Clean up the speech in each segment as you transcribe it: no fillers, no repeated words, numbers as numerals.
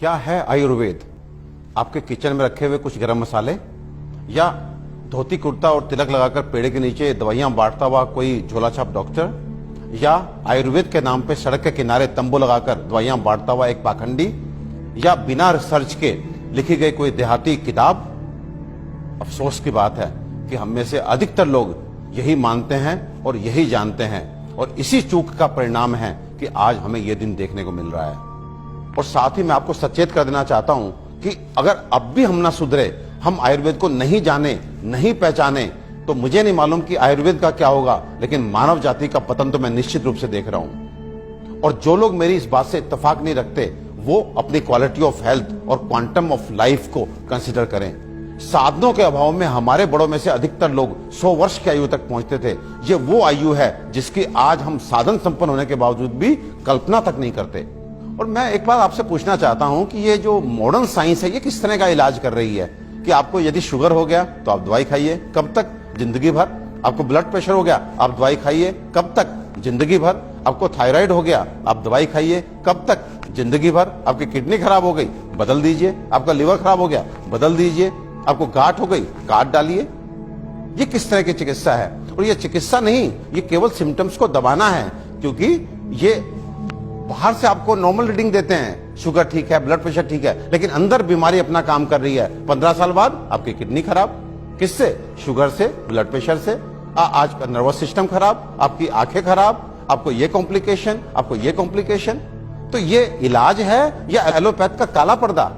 क्या है आयुर्वेद? आपके किचन में रखे हुए कुछ गरम मसाले, या धोती कुर्ता और तिलक लगाकर पेड़ के नीचे दवाइयां बांटता हुआ कोई झोला छाप डॉक्टर, या आयुर्वेद के नाम पे सड़क के किनारे तंबू लगाकर दवाइयां बांटता हुआ एक पाखंडी, या बिना रिसर्च के लिखी गई कोई देहाती किताब? अफसोस की बात है कि हम में से अधिकतर लोग यही मानते हैं और यही जानते हैं, और इसी चूक का परिणाम है कि आज हमें यह दिन देखने को मिल रहा है। और साथ ही मैं आपको सचेत कर देना चाहता हूं कि अगर अब भी हम ना सुधरे, हम आयुर्वेद को नहीं जाने, नहीं पहचाने, तो मुझे नहीं मालूम कि आयुर्वेद का क्या होगा, लेकिन मानव जाति का पतन तो मैं निश्चित रूप से देख रहा हूं। और जो लोग मेरी इस बात से इत्तेफाक नहीं रखते, वो अपनी क्वालिटी ऑफ हेल्थ और क्वांटम ऑफ लाइफ को कंसिडर करें। साधनों के अभाव में हमारे बड़ों में से अधिकतर लोग 100 वर्ष की आयु तक पहुंचते थे। ये वो आयु है जिसकी आज हम साधन संपन्न होने के बावजूद भी कल्पना तक नहीं करते। और मैं एक बात आपसे पूछना चाहता हूं कि ये जो मॉडर्न साइंस है, ये किस तरह का इलाज कर रही है? कि आपको यदि शुगर हो गया तो आप दवाई खाइए, कब तक? जिंदगी भर। आपको ब्लड प्रेशर हो गया, आप दवाई खाइए, कब तक? जिंदगी भर। आपको थायराइड हो गया, आप दवाई खाइए, कब तक? जिंदगी भर। आपकी किडनी खराब हो गई, बदल दीजिए। आपका लिवर खराब हो गया, बदल दीजिए। आपको गांठ हो गई, काट डालिए। ये किस तरह की चिकित्सा है? और ये चिकित्सा नहीं, ये केवल सिम्टम्स को दबाना है, क्योंकि ये बाहर से आपको नॉर्मल रीडिंग देते हैं, शुगर ठीक है, ब्लड प्रेशर ठीक है, लेकिन अंदर बीमारी अपना काम कर रही है। 15 साल बाद आपकी किडनी खराब। किससे? शुगर से, ब्लड प्रेशर से। आज का नर्वस सिस्टम खराब, आपकी आंखें खराब, आपको ये कॉम्प्लिकेशन, आपको ये कॉम्प्लिकेशन। तो ये इलाज है या एलोपैथ का काला पर्दा?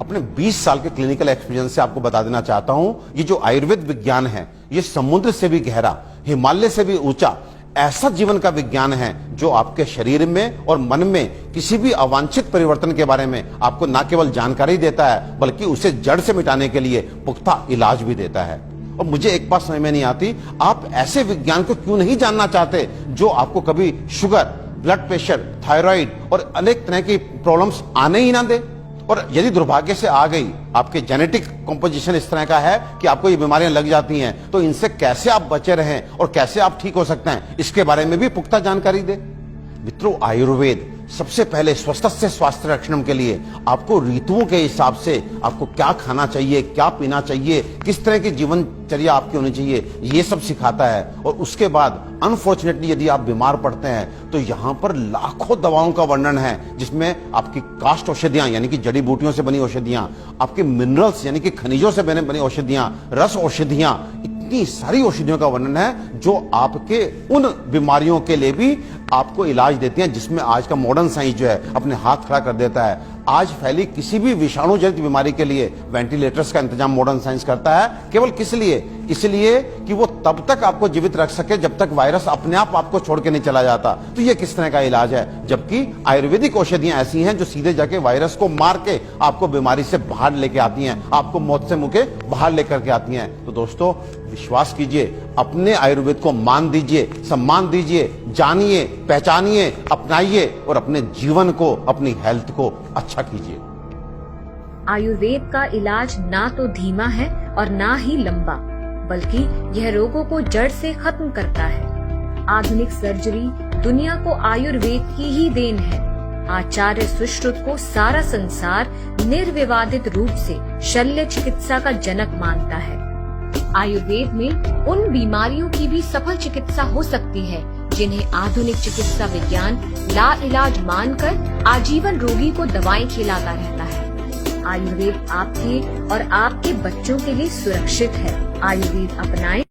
अपने 20 साल के क्लिनिकल एक्सपीरियंस से आपको बता देना चाहता हूं, ये जो आयुर्वेद विज्ञान है, ये समुद्र से भी गहरा, हिमालय से भी ऊंचा ऐसा जीवन का विज्ञान है जो आपके शरीर में और मन में किसी भी अवांछित परिवर्तन के बारे में आपको न केवल जानकारी देता है, बल्कि उसे जड़ से मिटाने के लिए पुख्ता इलाज भी देता है। और मुझे एक बात समझ में नहीं आती, आप ऐसे विज्ञान को क्यों नहीं जानना चाहते जो आपको कभी शुगर, ब्लड प्रेशर, थायराइड और अनेक तरह की प्रॉब्लम्स आने ही ना दे। और यदि दुर्भाग्य से आ गई, आपके जेनेटिक कॉम्पोजिशन इस तरह का है कि आपको ये बीमारियां लग जाती हैं, तो इनसे कैसे आप बचे रहें और कैसे आप ठीक हो सकते हैं, इसके बारे में भी पुख्ता जानकारी दे। मित्रों, आयुर्वेद सबसे पहले स्वस्थ स्वास्थ्य रक्षण के लिए आपको ऋतुओं के हिसाब से आपको क्या खाना चाहिए, क्या पीना चाहिए, किस तरह की जीवनचर्या आपकी होनी चाहिए, ये सब सिखाता है। और उसके बाद अनफॉर्चुनेटली यदि आप बीमार पड़ते हैं, तो यहाँ पर लाखों दवाओं का वर्णन है, जिसमें आपकी काष्ठ औषधियां यानी कि जड़ी बूटियों से बनी औषधियां, आपके मिनरल्स यानी कि खनिजों से बनी औषधियां, रस औषधियां, इतनी सारी औषधियों का वर्णन है जो आपके उन बीमारियों के लिए भी आपको इलाज देती हैं, जिसमें आज का मॉडर्न साइंस जो है अपने हाथ खड़ा कर देता है। आज फैली किसी भी विषाणु जनित बीमारी के लिए वेंटिलेटर्स का इंतजाम मॉडर्न साइंस करता है। केवल किस लिए? इसलिए कि वो तब तक आपको जीवित रख सके जब तक वायरस अपने आप आपको छोड़ के नहीं चला जाता। तो ये किस तरह का इलाज है? जबकि आयुर्वेदिक औषधियां ऐसी हैं जो सीधे जाके वायरस को मार के आपको बीमारी से बाहर लेके आती हैं, आपको मौत से मुके बाहर लेकर के आती हैं। तो दोस्तों, विश्वास कीजिए, अपने आयुर्वेद को मान दीजिए, सम्मान दीजिए, जानिए, पहचानिए, अपनाइए और अपने जीवन को, अपनी हेल्थ को अच्छा कीजिए। आयुर्वेद का इलाज ना तो धीमा है और ना ही लंबा, बल्कि यह रोगों को जड़ से खत्म करता है। आधुनिक सर्जरी दुनिया को आयुर्वेद की ही देन है। आचार्य सुश्रुत को सारा संसार निर्विवादित रूप से शल्य चिकित्सा का जनक मानता है। आयुर्वेद में उन बीमारियों की भी सफल चिकित्सा हो सकती है जिन्हें आधुनिक चिकित्सा विज्ञान लाइलाज मानकर आजीवन रोगी को दवाएं खिलाता रहता है। आयुर्वेद आपके और आपके बच्चों के लिए सुरक्षित है। आयुर्वेद अपनाएं।